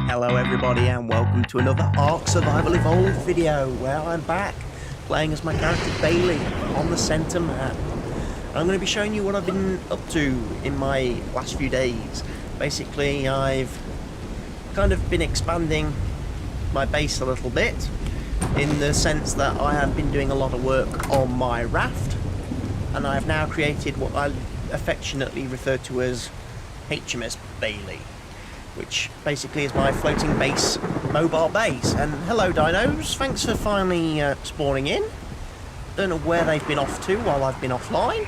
Hello everybody and welcome to another Ark Survival Evolved video where I'm back playing as my character Bailey on the centre map. I'm going to be showing you what I've been up to in my last few days. Basically I've kind of been expanding my base a little bit in the sense that I have been doing a lot of work on my raft, and I have now created what I affectionately refer to as HMS Bailey, which basically is my floating base, mobile base. And hello dinos, thanks for finally spawning in. Don't know where they've been off to while I've been offline.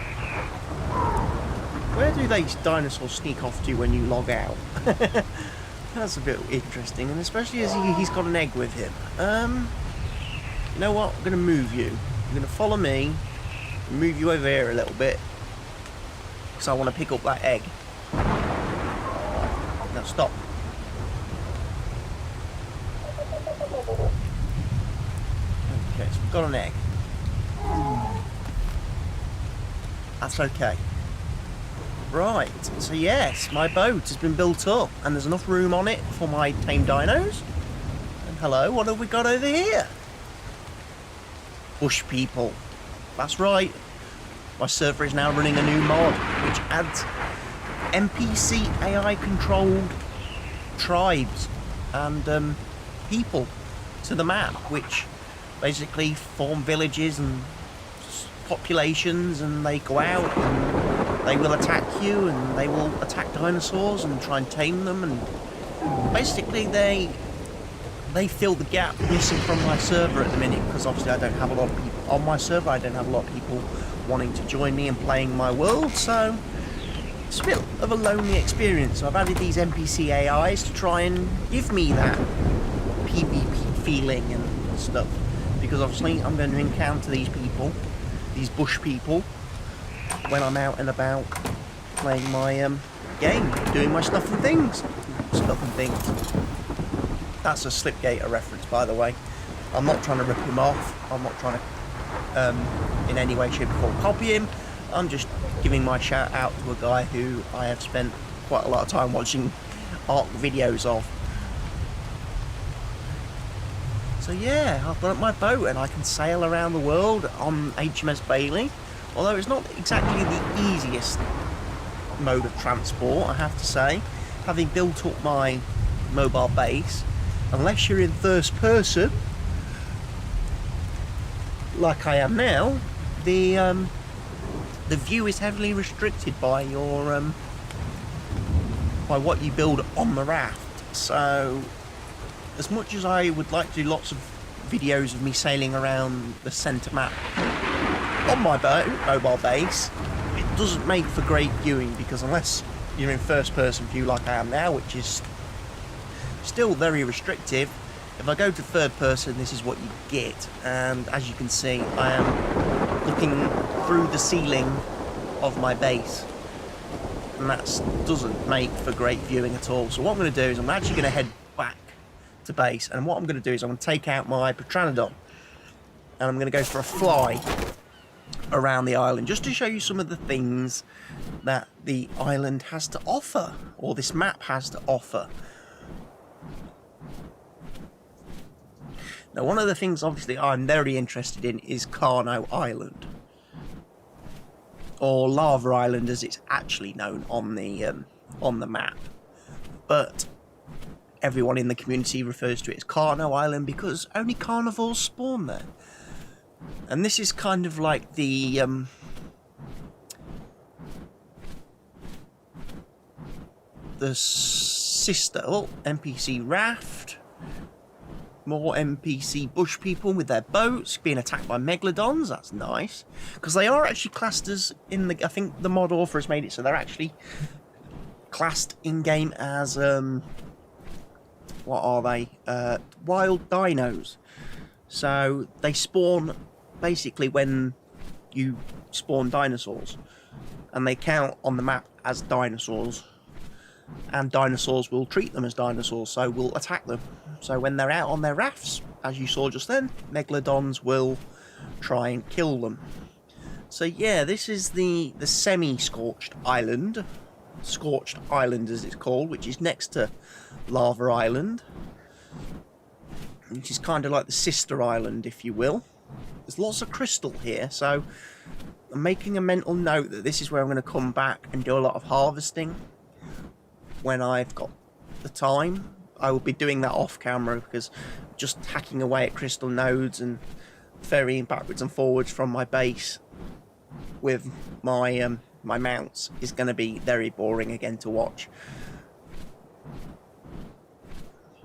Where do these dinosaurs sneak off to when you log out? That's a bit interesting, and especially as he's got an egg with him. You know what, I'm going to move you. You're going to follow me, move you over here a little bit, because I want to pick up that egg. Now stop. Okay, so we've got an egg. That's okay. Right, so yes, my boat has been built up and there's enough room on it for my tame dinos. And hello, what have we got over here? Bush People. That's right. My server is now running a new mod which adds NPC AI controlled tribes and people to the map, which basically form villages and populations, and they go out and they will attack you and they will attack dinosaurs and try and tame them, and basically they fill the gap missing from my server at the minute, because obviously I don't have a lot of people on my server. I don't have a lot of people wanting to join me and playing my world, so it's a bit of a lonely experience. So I've added these NPC AIs to try and give me that PvP feeling and stuff, because obviously I'm going to encounter these people, these bush people, when I'm out and about playing my game, doing my stuff and things. That's a Slipgator reference, by the way. I'm not trying to rip him off. I'm not trying to in any way, shape or form copy him. I'm just giving my shout out to a guy who I have spent quite a lot of time watching Ark videos of. So yeah, I've got my boat and I can sail around the world on HMS Bailey, although it's not exactly the easiest mode of transport, I have to say. Having built up my mobile base, unless you're in first person like I am now, the view is heavily restricted by your by what you build on the raft. So as much as I would like to do lots of videos of me sailing around the centre map on my mobile base, it doesn't make for great viewing, because unless you're in first person view like I am now, which is still very restrictive, if I go to third person, this is what you get. And as you can see, I am looking through the ceiling of my base, and that doesn't make for great viewing at all. So what I'm going to do is I'm actually going to head back to base, and what I'm going to do is I'm going to take out my Pteranodon and I'm going to go for a fly around the island, just to show you some of the things that the island has to offer, or this map has to offer. Now, one of the things obviously I'm very interested in is Carno Island, or Lava Island as it's actually known on the map, but everyone in the community refers to it as Carno Island because only carnivores spawn there. And this is kind of like the sister, NPC raft. More NPC bush people with their boats being attacked by megalodons. That's nice, because they are actually classed as, in the, I think the mod author has made it so they're actually classed in game as what are they? Wild dinos. So they spawn basically when you spawn dinosaurs, and they count on the map as dinosaurs, and dinosaurs will treat them as dinosaurs, so will attack them. So when they're out on their rafts, as you saw just then, megalodons will try and kill them. So yeah, this is the semi-scorched island Scorched Island as it's called, which is next to Lava Island, which is kind of like the sister island, if you will. There's lots of crystal here, so I'm making a mental note that this is where I'm going to come back and do a lot of harvesting when I've got the time. I will be doing that off camera, because just hacking away at crystal nodes and ferrying backwards and forwards from my base with my my mounts is going to be very boring again to watch.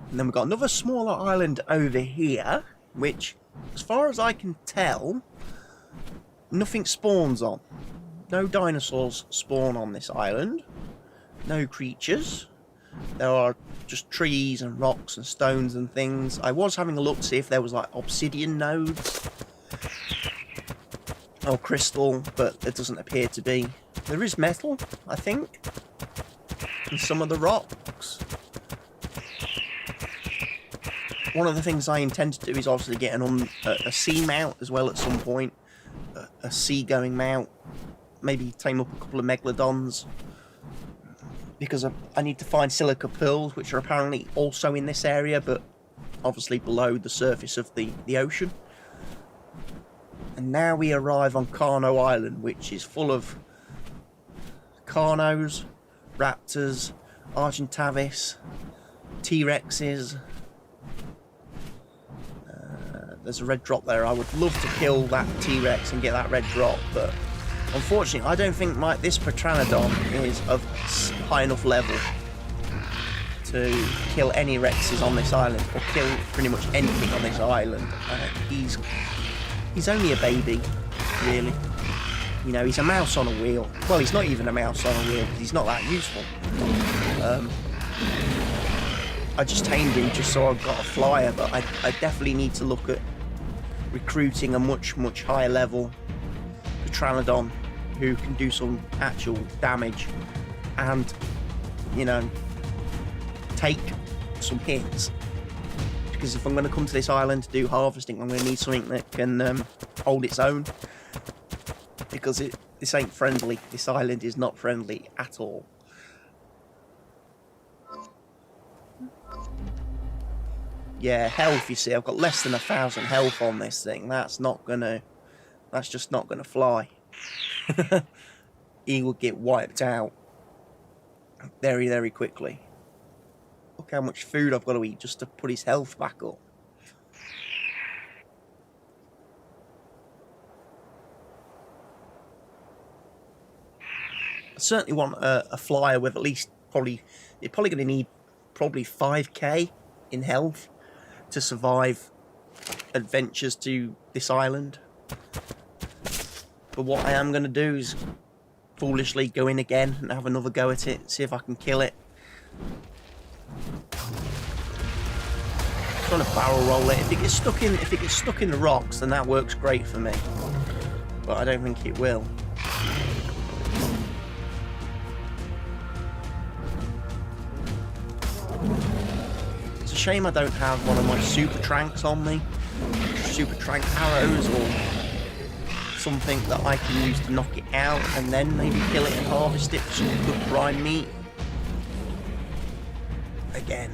And then we've got another smaller island over here, which, as far as I can tell, nothing spawns on. No dinosaurs spawn on this island. No creatures. There are just trees and rocks and stones and things. I was having a look to see if there was like obsidian nodes or crystal, but there doesn't appear to be. There is metal, I think, in some of the rocks. One of the things I intend to do is obviously get a sea mount as well at some point. A sea-going mount. Maybe tame up a couple of megalodons. Because I need to find silica pearls, which are apparently also in this area, but obviously below the surface of the ocean. And now we arrive on Carno Island, which is full of Carnos, raptors, Argentavis, T-Rexes. There's a red drop there. I would love to kill that T-Rex and get that red drop, but unfortunately I don't think this Pteranodon is of high enough level to kill any Rexes on this island, or kill pretty much anything on this island. He's only a baby, really. You know, he's a mouse on a wheel. Well, he's not even a mouse on a wheel, because he's not that useful. I just tamed him just so I've got a flyer, but I definitely need to look at recruiting a much, much higher level Pteranodon who can do some actual damage and, you know, take some hits. Because if I'm going to come to this island to do harvesting, I'm going to need something that can hold its own. Because this ain't friendly. This island is not friendly at all. Yeah, health, you see, I've got less than 1,000 health on this thing. That's just not gonna fly. He will get wiped out very, very quickly. Look how much food I've got to eat just to put his health back up. I certainly want a flyer with at least you're probably going to need 5k in health to survive adventures to this island. But what I am going to do is foolishly go in again and have another go at it, see if I can kill it. Trying to barrel roll it. If it gets stuck in the rocks, then that works great for me. But I don't think it will. It's a shame I don't have one of my super tranks on me. Super trank arrows or something that I can use to knock it out and then maybe kill it and harvest it for some good prime meat. Again,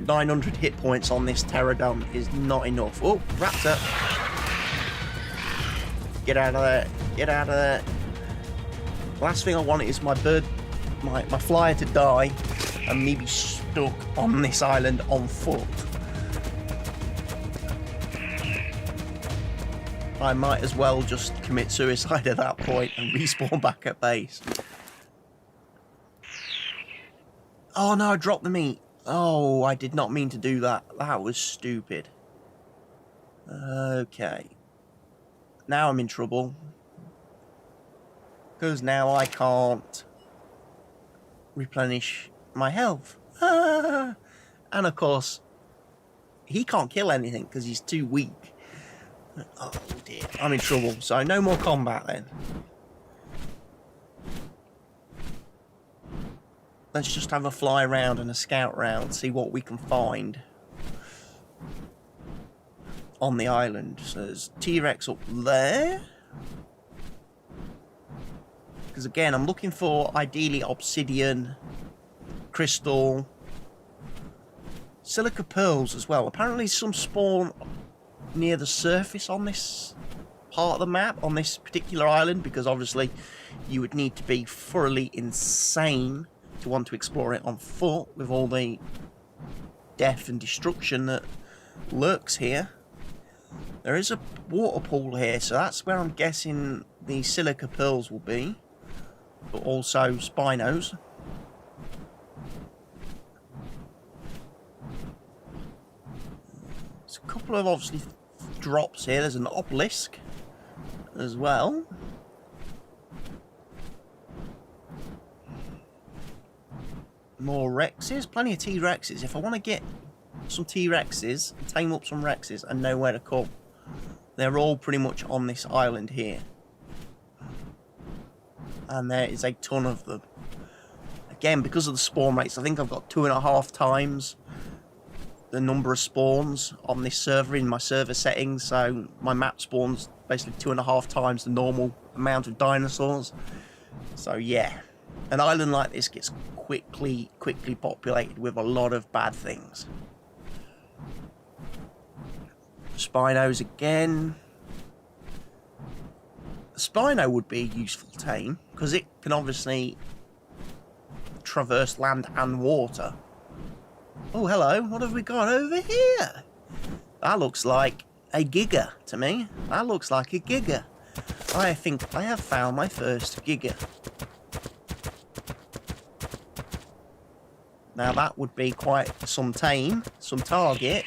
900 hit points on this pterodon is not enough. Oh, raptor! Get out of there! Get out of there! Last thing I want is my bird, my flyer to die and me be stuck on this island on foot. I might as well just commit suicide at that point and respawn back at base. Oh no, I dropped the meat. Oh, I did not mean to do that. That was stupid. Okay. Now I'm in trouble. Because now I can't replenish my health. And of course, he can't kill anything because he's too weak. Oh dear, I'm in trouble. So no more combat then. Let's just have a fly around and a scout round, see what we can find on the island. So there's T-Rex up there. Because again, I'm looking for ideally obsidian, crystal, silica pearls as well. Apparently some spawn near the surface on this part of the map, on this particular island, because obviously you would need to be thoroughly insane to want to explore it on foot with all the death and destruction that lurks here. There is a water pool here, so that's where I'm guessing the silica pearls will be, but also spinos. There's a couple of obviously drops here. There's an obelisk as well. More Rexes, plenty of T-Rexes. If I want to get some T-Rexes and tame up some Rexes and know where to come, they're all pretty much on this island here. And there is a ton of them. Again, because of the spawn rates, I think I've got 2.5 times the number of spawns on this server in my server settings. So my map spawns basically 2.5 times the normal amount of dinosaurs. So yeah, an island like this gets quickly populated with a lot of bad things. Spinos again. The Spino would be a useful tame because it can obviously traverse land and water. Oh, hello. What have we got over here? That looks like a giga to me. That looks like a giga. I think I have found my first giga. Now that would be quite some tame, some target.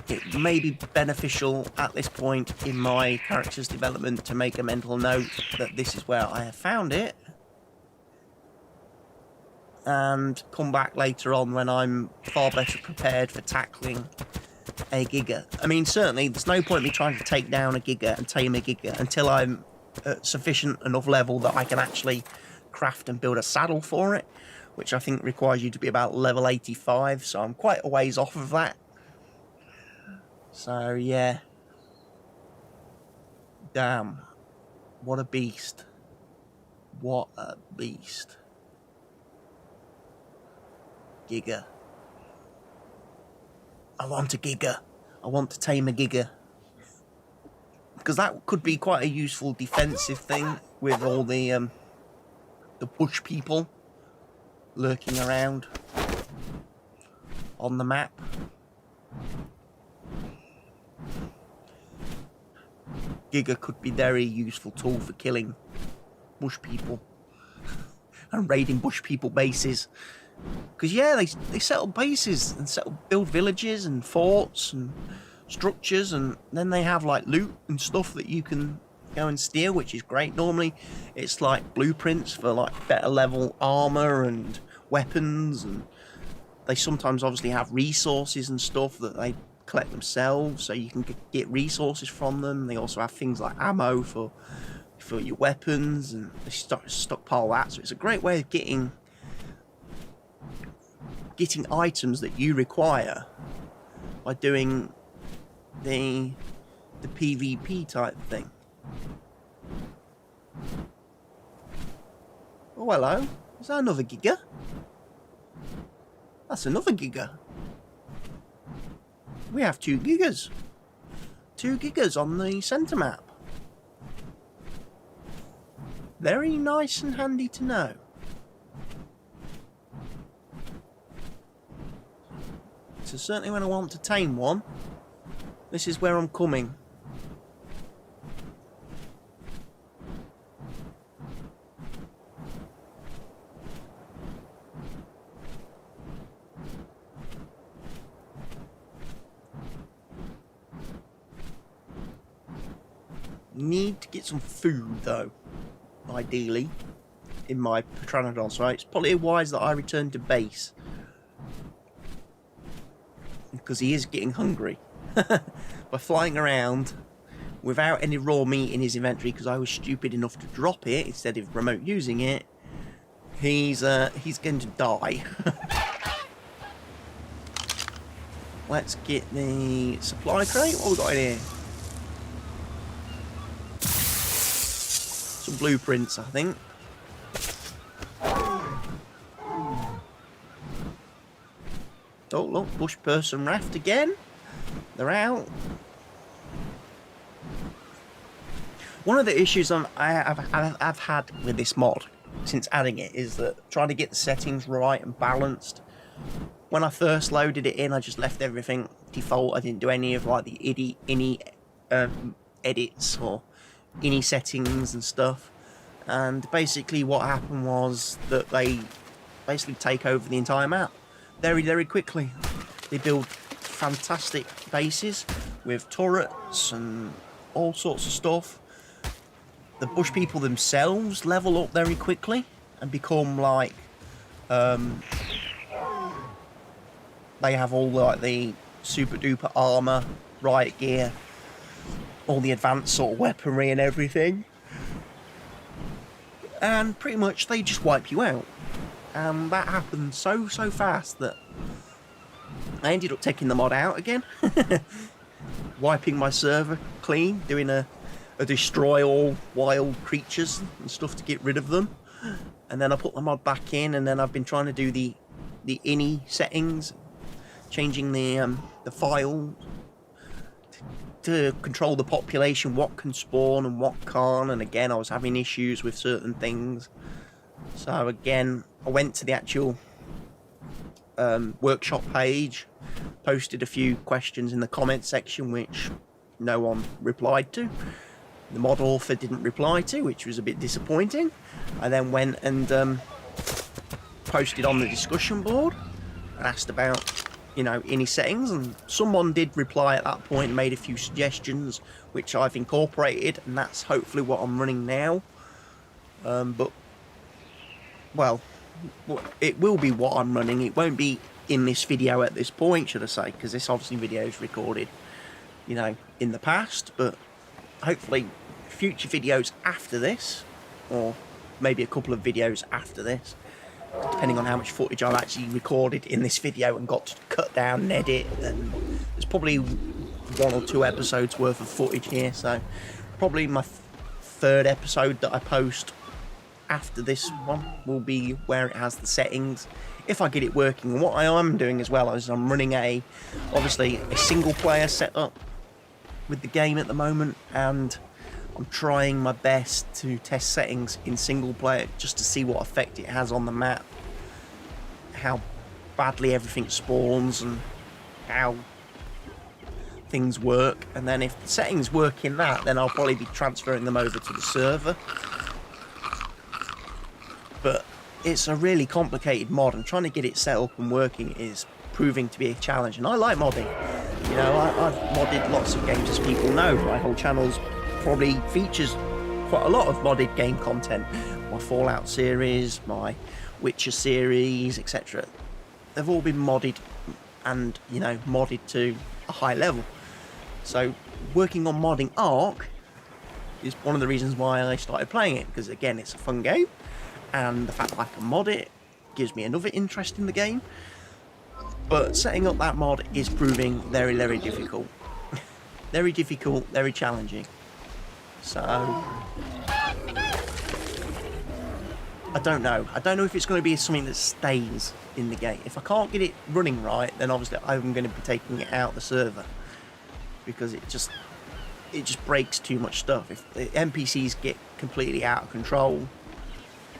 It may be beneficial at this point in my character's development to make a mental note that this is where I have found it. And come back later on when I'm far better prepared for tackling a giga. I mean, certainly there's no point in me trying to take down a giga and tame a giga until I'm at sufficient enough level that I can actually craft and build a saddle for it, which I think requires you to be about level 85, so I'm quite a ways off of that. So yeah. Damn. What a beast. What a beast. Giga. I want a giga. I want to tame a giga. Because that could be quite a useful defensive thing with all the bush people lurking around on the map. Giga could be a very useful tool for killing bush people and raiding bush people bases. Because yeah, they settle bases and build villages and forts and structures, and then they have like loot and stuff that you can go and steal, which is great. Normally it's like blueprints for like better level armor and weapons, and they sometimes obviously have resources and stuff that they collect themselves, so you can get resources from them. They also have things like ammo for your weapons, and they stockpile that, so it's a great way of getting items that you require by doing the PvP type thing. Oh, hello. Is that another giga? That's another giga. We have 2 gigas. 2 gigas on the centre map. Very nice and handy to know. So certainly when I want to tame one, this is where I'm coming. Need to get some food though, ideally, in my Pteranodon, so it's probably wise that I return to base. Because he is getting hungry. By flying around without any raw meat in his inventory, because I was stupid enough to drop it instead of remote using it, he's going to die. Let's get the supply crate. What have we got in here? some blueprints, I think. Oh, look, bush person raft again. They're out. One of the issues I've had with this mod since adding it is that trying to get the settings right and balanced. When I first loaded it in, I just left everything default. I didn't do any of like the ini edits or ini settings and stuff. And basically what happened was that they basically take over the entire map very, very quickly. They build fantastic bases with turrets and all sorts of stuff. The bush people themselves level up very quickly and become like they have all like the super duper armor, riot gear, all the advanced sort of weaponry and everything, and pretty much they just wipe you out. And that happened so fast that I ended up taking the mod out again. Wiping my server clean, doing a destroy all wild creatures and stuff to get rid of them, and then I put the mod back in, and then I've been trying to do the ini settings, changing the file to control the population, what can spawn and what can't, and again I was having issues with certain things. So again I went to the actual workshop page, posted a few questions in the comment section which no one replied to. The mod author didn't reply to, which was a bit disappointing. I then went and posted on the discussion board and asked about, you know, any settings, and someone did reply at that point and made a few suggestions which I've incorporated, and that's hopefully what I'm running now. But well, it will be what I'm running. It won't be in this video at this point, should I say, because this obviously video is recorded, you know, in the past, but hopefully future videos after this, or maybe a couple of videos after this, depending on how much footage I've actually recorded in this video and got to cut down and edit. And there's probably 1 or 2 episodes worth of footage here, so probably my third episode that I post after this one will be where it has the settings, if I get it working. And what I am doing as well is I'm running obviously a single player setup with the game at the moment, and I'm trying my best to test settings in single player just to see what effect it has on the map, how badly everything spawns and how things work. And then if the settings work in that, then I'll probably be transferring them over to the server. But it's a really complicated mod, and trying to get it set up and working is proving to be a challenge. And I like modding. You know, I've modded lots of games, as people know. My whole channel's probably features quite a lot of modded game content. My Fallout series, my Witcher series, etc. They've all been modded and, you know, modded to a high level. So working on modding Ark is one of the reasons why I started playing it, because again, it's a fun game, and the fact that I can mod it gives me another interest in the game. But setting up that mod is proving very, very difficult. Very difficult, very challenging. So I don't know. I don't know if it's going to be something that stays in the game. If I can't get it running right, then obviously I'm going to be taking it out of the server, because it just breaks too much stuff. If the NPCs get completely out of control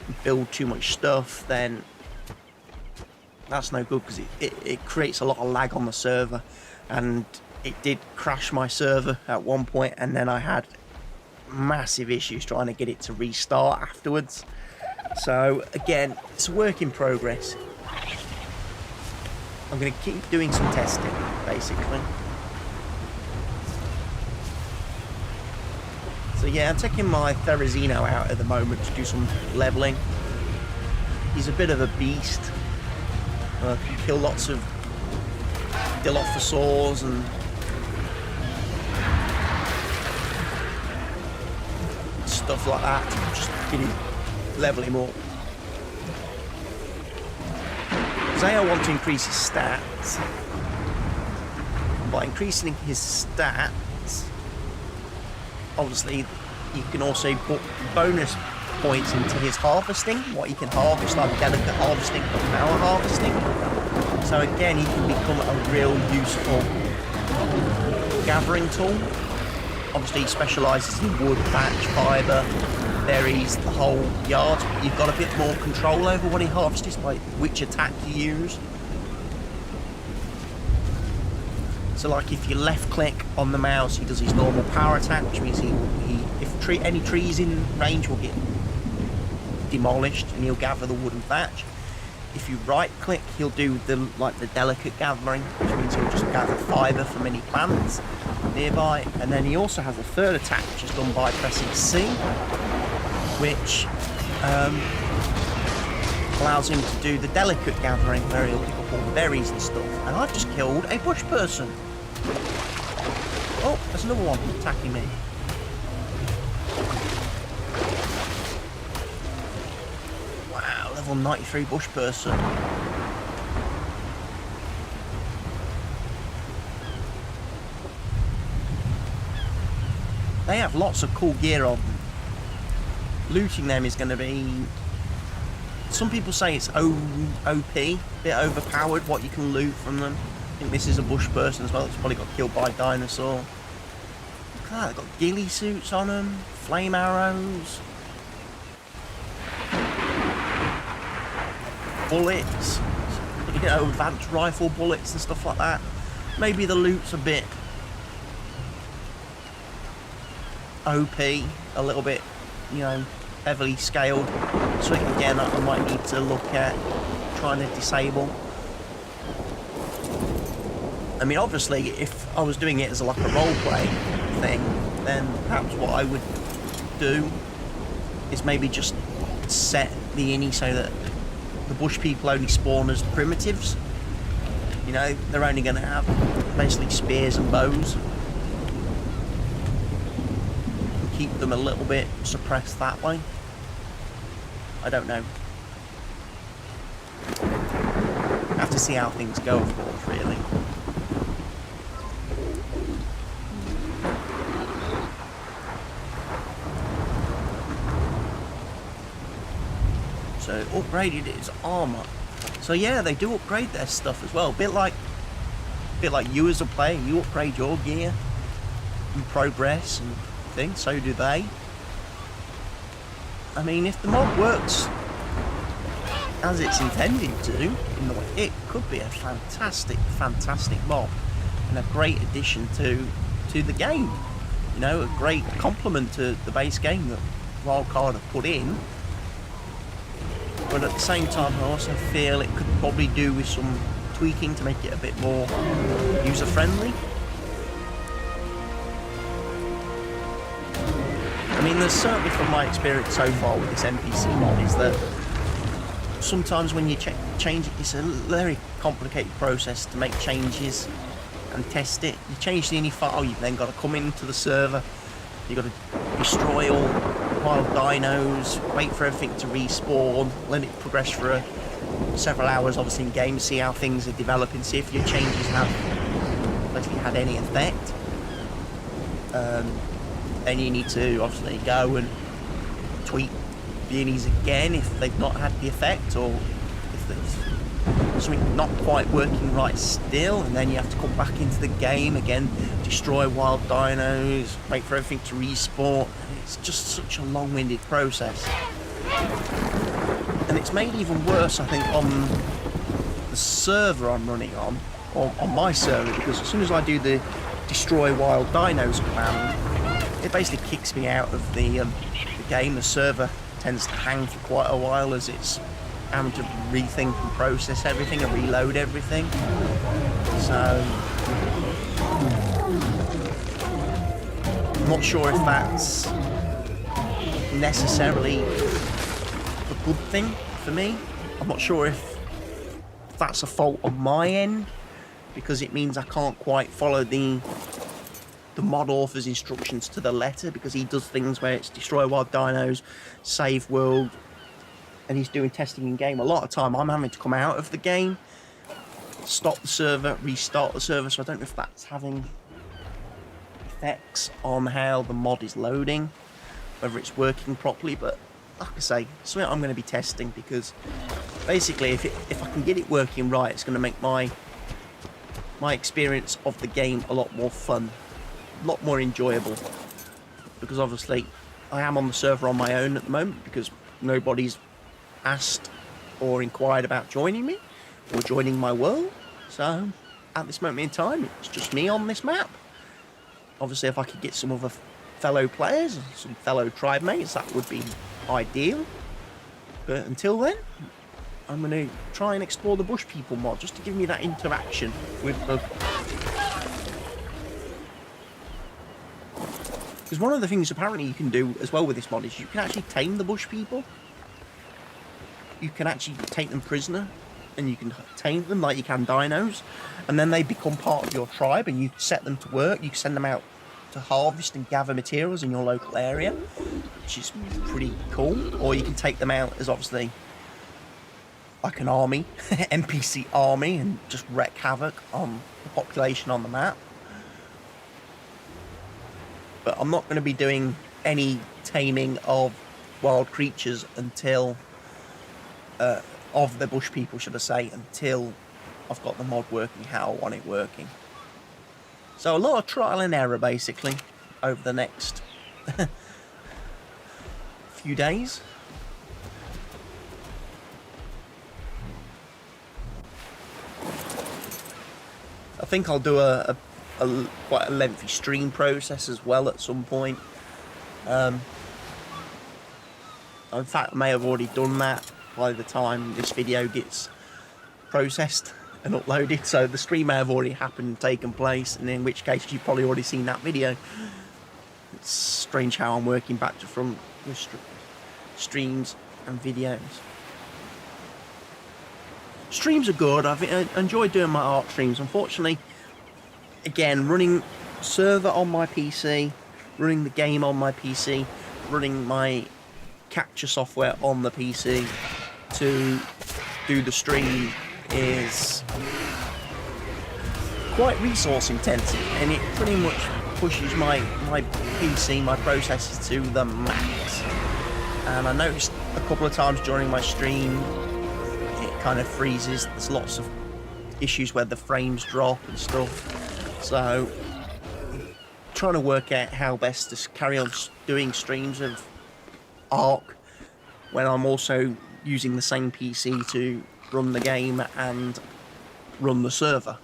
and build too much stuff, then that's no good, because it creates a lot of lag on the server. And it did crash my server at one point, and then I had massive issues trying to get it to restart afterwards. So again, it's a work in progress. I'm going to keep doing some testing, basically. So yeah, I'm taking my Therizino out at the moment to do some leveling. He's a bit of a beast. Can kill lots of Dilophosaurs and stuff like that to just get him, level him up. Because I want to increase his stats. And by increasing his stats, obviously you can also put bonus points into his harvesting, what he can harvest, like delicate harvesting or power harvesting. So again, he can become a real useful gathering tool. Obviously, he specialises in wood, thatch, fibre, berries, the whole yard. You've got a bit more control over what he harvests, like which attack you use. So like if you left click on the mouse, he does his normal power attack, which means if any trees in range will get demolished and he'll gather the wood and thatch. If you right click, he'll do the delicate gathering, which means he'll just gather fibre from any plants nearby. And then he also has a third attack, which is done by pressing C, which allows him to do the delicate gathering, where he'll pick up all the berries and stuff. And I've just killed a bush person. Oh, there's another one attacking me. Wow, level 93 bush person. They have lots of cool gear on them. Looting them is going to be... Some people say it's OP, a bit overpowered, what you can loot from them. I think this is a bush person as well. It's probably got killed by a dinosaur. Look at that, they've got ghillie suits on them, flame arrows, bullets, you know, advanced rifle bullets and stuff like that. Maybe the loot's a bit OP, a little bit, you know, heavily scaled. So again, I might need to look at trying to disable. I mean, obviously, if I was doing it as like a roleplay thing, then perhaps what I would do is maybe just set the innie so that the bush people only spawn as primitives. You know, they're only going to have basically spears and bows. And keep them a little bit suppressed that way. I don't know. Have to see how things go, of course, really. So upgraded his armor. So yeah, they do upgrade their stuff as well. A bit like you as a player, you upgrade your gear and progress and things. So do they. I mean, if the mod works as it's intended to, in the way, it could be a fantastic mod and a great addition to the game. You know, a great complement to the base game that Wildcard have put in. But at the same time, I also feel it could probably do with some tweaking to make it a bit more user-friendly. I mean, there's certainly, from my experience so far with this NPC mod, is that sometimes when you change it, it's a very complicated process to make changes and test it. You change the ini file, you've then got to come into the server, you've got to destroy all wild dinos, wait for everything to respawn, let it progress for several hours, obviously in game, see how things are developing, see if your changes have basically had any effect. Then you need to obviously go and tweak the inis again if they've not had the effect, or if there's something not quite working right still, and then you have to come back into the game again, destroy wild dinos, wait for everything to respawn. It's just such a long-winded process. And it's made even worse, I think, on the server I'm running on, or on my server, because as soon as I do the destroy wild dinos command, it basically kicks me out of the game. The server tends to hang for quite a while as it's having to rethink and process everything and reload everything. So I'm not sure if that's necessarily a good thing for me. I'm not sure if that's a fault on my end, because it means I can't quite follow the mod author's instructions to the letter, because he does things where it's destroy wild dinos, save world, and he's doing testing in game. A lot of time I'm having to come out of the game, stop the server, restart the server, so I don't know if that's having effects on how the mod is loading. whether it's working properly, but like I say, something I'm going to be testing, because basically if I can get it working right, it's going to make my experience of the game a lot more fun, a lot more enjoyable, because obviously I am on the server on my own at the moment because nobody's asked or inquired about joining me or joining my world. So at this moment in time, it's just me on this map. Obviously, if I could get some other fellow players, some fellow tribe mates, that would be ideal. But until then, I'm going to try and explore the Bush People mod, just to give me that interaction with the... Because one of the things apparently you can do as well with this mod is you can actually tame the Bush People. You can actually take them prisoner, and you can tame them like you can dinos, and then they become part of your tribe, and you set them to work. You send them out to harvest and gather materials in your local area, which is pretty cool. Or you can take them out as obviously like an army, NPC army, and just wreak havoc on the population on the map. But I'm not going to be doing any taming of wild creatures until of the Bush People, should I say, until I've got the mod working how I want it working. So a lot of trial and error basically over the next few days. I think I'll do a quite a lengthy stream process as well at some point. In fact, I may have already done that by the time this video gets processed and uploaded, so the stream may have already happened and taken place, and in which case you've probably already seen that video. It's strange how I'm working back to front with streams and videos. Streams are good. I've enjoyed doing my Ark streams. Unfortunately, again, running server on my PC, running the game on my PC, running my capture software on the PC to do the stream is quite resource intensive, and it pretty much pushes my PC, my processors to the max. And I noticed a couple of times during my stream it kind of freezes. There's lots of issues where the frames drop and stuff, so I'm trying to work out how best to carry on doing streams of Ark when I'm also using the same PC to run the game and run the server.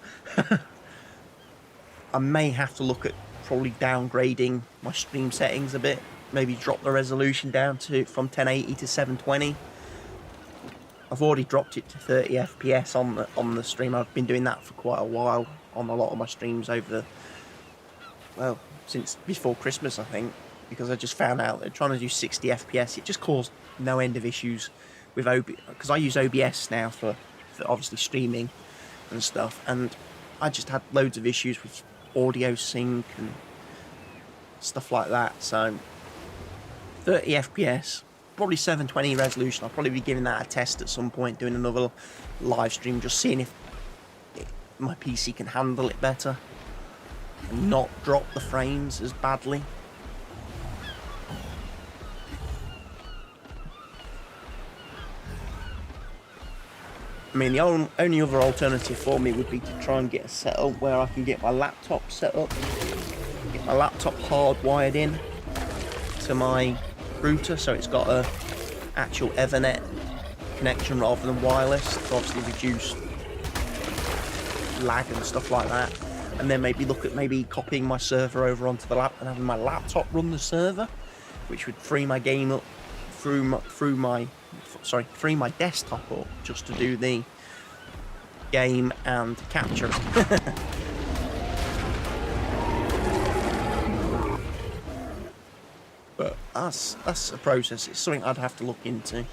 I may have to look at probably downgrading my stream settings a bit, maybe drop the resolution down to from 1080 to 720. I've already dropped it to 30 FPS on the stream. I've been doing that for quite a while on a lot of my streams over the, well, since before Christmas, I think, because I just found out that trying to do 60 FPS, it just caused no end of issues with because I use OBS now for obviously streaming and stuff, and I just had loads of issues with audio sync and stuff like that. So 30 FPS, probably 720 resolution. I'll probably be giving that a test at some point, doing another live stream, just seeing if my PC can handle it better and not drop the frames as badly. I mean, the only other alternative for me would be to try and get a setup where I can get my laptop set up, get my laptop hardwired in to my router, so it's got a actual Ethernet connection rather than wireless to obviously reduce lag and stuff like that. And then maybe look at copying my server over onto the laptop and having my laptop run the server, which would free my game up free my desktop up just to do the game and capture. But that's a process. It's something I'd have to look into.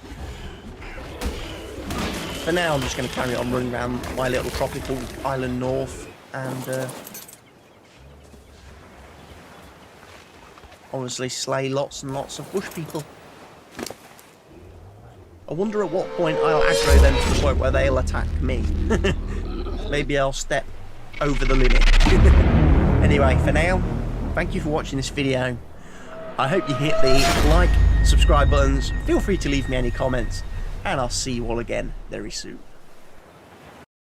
For now, I'm just going to carry on running around my little tropical island north and obviously slay lots and lots of bush people. I wonder at what point I'll aggro them to the point where they'll attack me. Maybe I'll step over the limit. Anyway, for now, thank you for watching this video. I hope you hit the like, subscribe buttons. Feel free to leave me any comments, and I'll see you all again very soon.